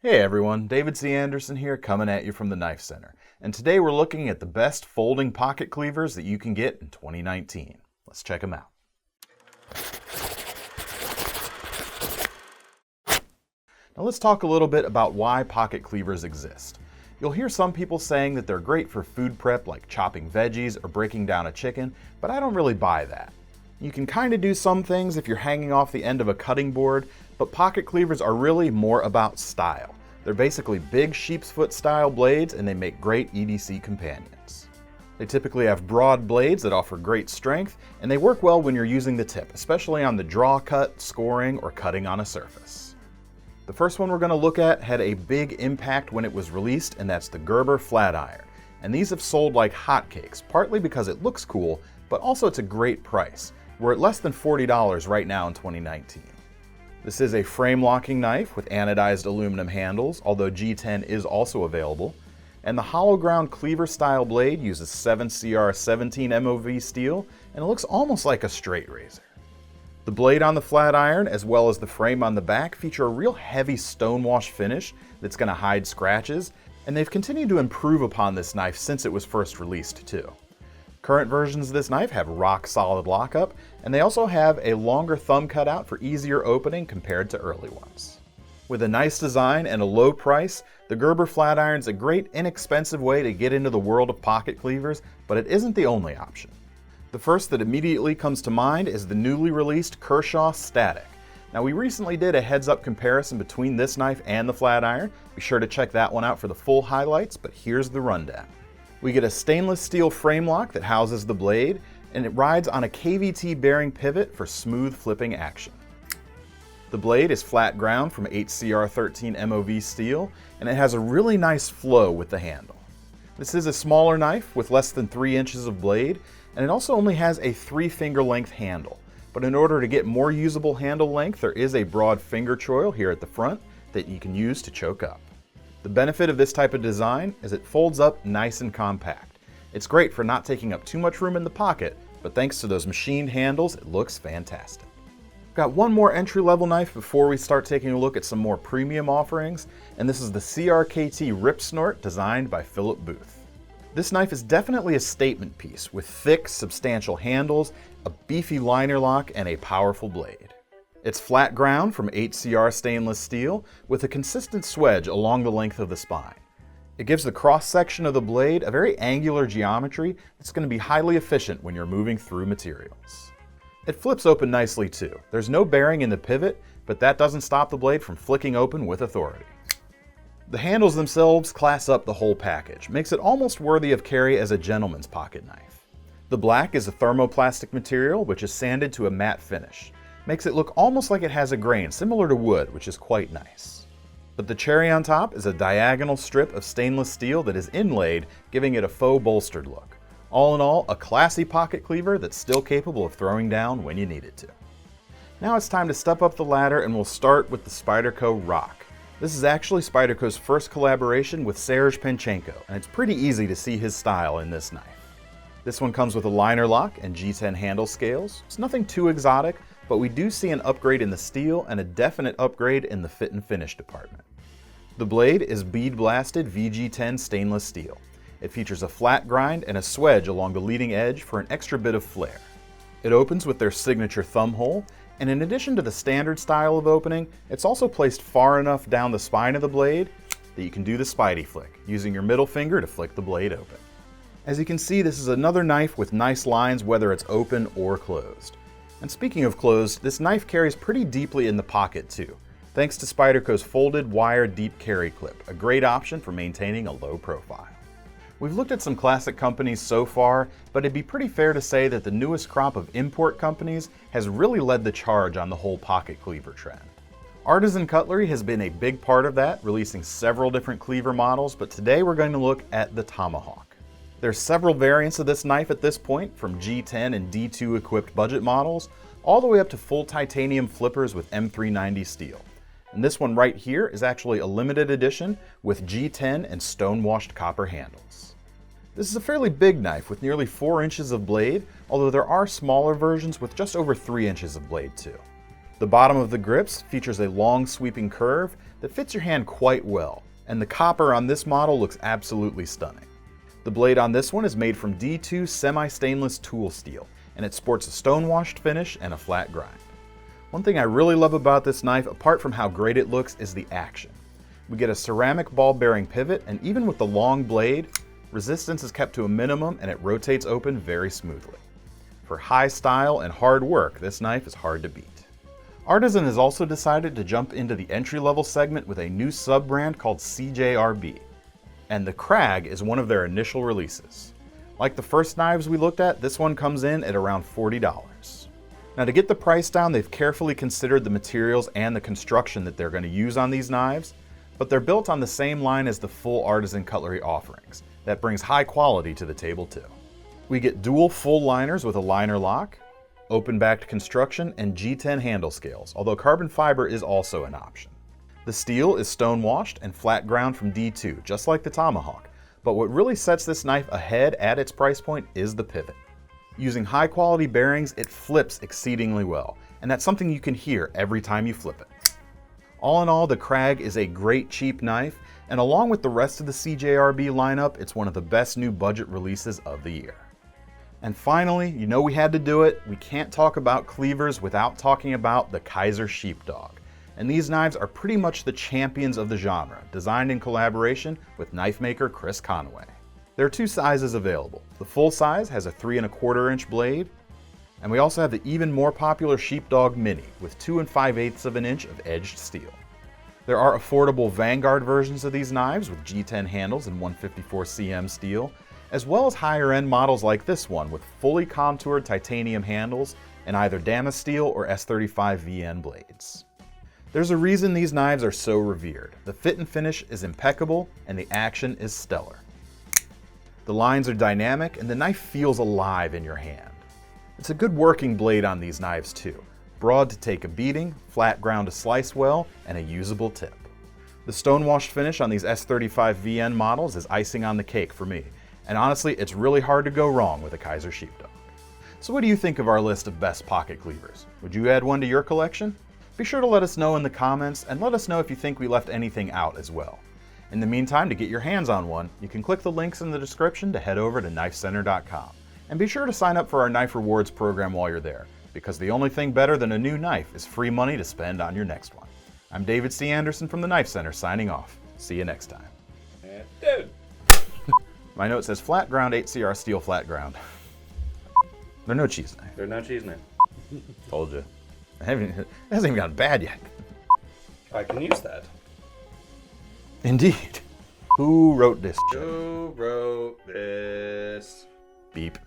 Hey everyone, David C. Anderson here coming at you from the Knife Center. And today we're looking at the best folding pocket cleavers that you can get in 2019. Let's check them out. Now let's talk a little bit about why pocket cleavers exist. You'll hear some people saying that they're great for food prep like chopping veggies or breaking down a chicken, but I don't really buy that. You can kind of do some things if you're hanging off the end of a cutting board, but pocket cleavers are really more about style. They're basically big sheep's foot style blades and they make great EDC companions. They typically have broad blades that offer great strength, and they work well when you're using the tip, especially on the draw cut, scoring, or cutting on a surface. The first one we're going to look at had a big impact when it was released, and that's the Gerber Flatiron. And these have sold like hotcakes, partly because it looks cool, but also it's a great price. We're at less than $40 right now in 2019. This is a frame locking knife with anodized aluminum handles, although G10 is also available. And the hollow ground cleaver style blade uses 7CR17 MOV steel, and it looks almost like a straight razor. The blade on the Flatiron, as well as the frame on the back, feature a real heavy stonewash finish that's going to hide scratches, and they've continued to improve upon this knife since it was first released too. Current versions of this knife have rock solid lockup, and they also have a longer thumb cutout for easier opening compared to early ones. With a nice design and a low price, the Gerber Flatiron is a great inexpensive way to get into the world of pocket cleavers, but it isn't the only option. The first that immediately comes to mind is the newly released Kershaw Static. Now we recently did a heads-up comparison between this knife and the Flatiron. Be sure to check that one out for the full highlights, but here's the rundown. We get a stainless steel frame lock that houses the blade, and it rides on a KVT bearing pivot for smooth flipping action. The blade is flat ground from 8CR13 MOV steel, and it has a really nice flow with the handle. This is a smaller knife with less than 3 inches of blade, and it also only has a 3-finger length handle. But in order to get more usable handle length, there is a broad finger choil here at the front that you can use to choke up. The benefit of this type of design is it folds up nice and compact. It's great for not taking up too much room in the pocket, but thanks to those machined handles, it looks fantastic. Got one more entry-level knife before we start taking a look at some more premium offerings, and this is the CRKT Ripp snort designed by Philip Booth. This knife is definitely a statement piece with thick, substantial handles, a beefy liner lock, and a powerful blade. It's flat ground from 8CR stainless steel with a consistent swedge along the length of the spine. It gives the cross-section of the blade a very angular geometry that's going to be highly efficient when you're moving through materials. It flips open nicely too. There's no bearing in the pivot, but that doesn't stop the blade from flicking open with authority. The handles themselves class up the whole package, makes it almost worthy of carry as a gentleman's pocket knife. The black is a thermoplastic material which is sanded to a matte finish. Makes it look almost like it has a grain, similar to wood, which is quite nice. But the cherry on top is a diagonal strip of stainless steel that is inlaid, giving it a faux bolstered look. All in all, a classy pocket cleaver that's still capable of throwing down when you need it to. Now it's time to step up the ladder, and we'll start with the Spyderco Rock. This is actually Spyderco's first collaboration with Serge Panchenko, and it's pretty easy to see his style in this knife. This one comes with a liner lock and G10 handle scales. It's nothing too exotic, but we do see an upgrade in the steel and a definite upgrade in the fit and finish department. The blade is bead blasted VG10 stainless steel. It features a flat grind and a swedge along the leading edge for an extra bit of flair. It opens with their signature thumb hole, and in addition to the standard style of opening, it's also placed far enough down the spine of the blade that you can do the Spidey flick, using your middle finger to flick the blade open. As you can see, this is another knife with nice lines whether it's open or closed. And speaking of closed, this knife carries pretty deeply in the pocket too, thanks to Spyderco's folded wire deep carry clip, a great option for maintaining a low profile. We've looked at some classic companies so far, but it'd be pretty fair to say that the newest crop of import companies has really led the charge on the whole pocket cleaver trend. Artisan Cutlery has been a big part of that, releasing several different cleaver models, but today we're going to look at the Tomahawk. There's several variants of this knife at this point, from G10 and D2 equipped budget models, all the way up to full titanium flippers with M390 steel. And this one right here is actually a limited edition with G10 and stone-washed copper handles. This is a fairly big knife with nearly 4 inches of blade, although there are smaller versions with just over 3 inches of blade too. The bottom of the grips features a long sweeping curve that fits your hand quite well, and the copper on this model looks absolutely stunning. The blade on this one is made from D2 semi-stainless tool steel, and it sports a stone-washed finish and a flat grind. One thing I really love about this knife, apart from how great it looks, is the action. We get a ceramic ball bearing pivot, and even with the long blade, resistance is kept to a minimum and it rotates open very smoothly. For high style and hard work, this knife is hard to beat. Artisan has also decided to jump into the entry-level segment with a new sub-brand called CJRB, and the Krag is one of their initial releases. Like the first knives we looked at, this one comes in at around $40. Now, to get the price down, they've carefully considered the materials and the construction that they're going to use on these knives, but they're built on the same line as the full Artisan Cutlery offerings. That brings high quality to the table too. We get dual full liners with a liner lock, open-backed construction, and G10 handle scales, although carbon fiber is also an option. The steel is stone-washed and flat ground from D2, just like the Tomahawk, but what really sets this knife ahead at its price point is the pivot. Using high-quality bearings, it flips exceedingly well, and that's something you can hear every time you flip it. All in all, the Krag is a great cheap knife, and along with the rest of the CJRB lineup, it's one of the best new budget releases of the year. And finally, you know we had to do it. We can't talk about cleavers without talking about the Kaiser Sheepdog. And these knives are pretty much the champions of the genre, designed in collaboration with knife maker Chris Conway. There are two sizes available. The full size has a 3¼ inch blade, and we also have the even more popular Sheepdog Mini with 2 5/8 inch of edged steel. There are affordable Vanguard versions of these knives with G10 handles and 154 cm steel, as well as higher end models like this one with fully contoured titanium handles and either Damascus steel or S35 VN blades. There's a reason these knives are so revered. The fit and finish is impeccable and the action is stellar. The lines are dynamic and the knife feels alive in your hand. It's a good working blade on these knives too. Broad to take a beating, flat ground to slice well, and a usable tip. The stone-washed finish on these S35 VN models is icing on the cake for me, and honestly, it's really hard to go wrong with a Kaiser Sheepdog. So what do you think of our list of best pocket cleavers? Would you add one to your collection? Be sure to let us know in the comments, and let us know if you think we left anything out as well. In the meantime, to get your hands on one, you can click the links in the description to head over to KnifeCenter.com. And be sure to sign up for our Knife Rewards program while you're there, because the only thing better than a new knife is free money to spend on your next one. I'm David C. Anderson from the Knife Center signing off. See you next time. Dude. My note says flat ground 8CR steel flat ground. They're no cheese knife. They're no cheese knife. Told you. It hasn't even gotten bad yet. I can use that. Indeed. Who wrote this? Who wrote this? Beep.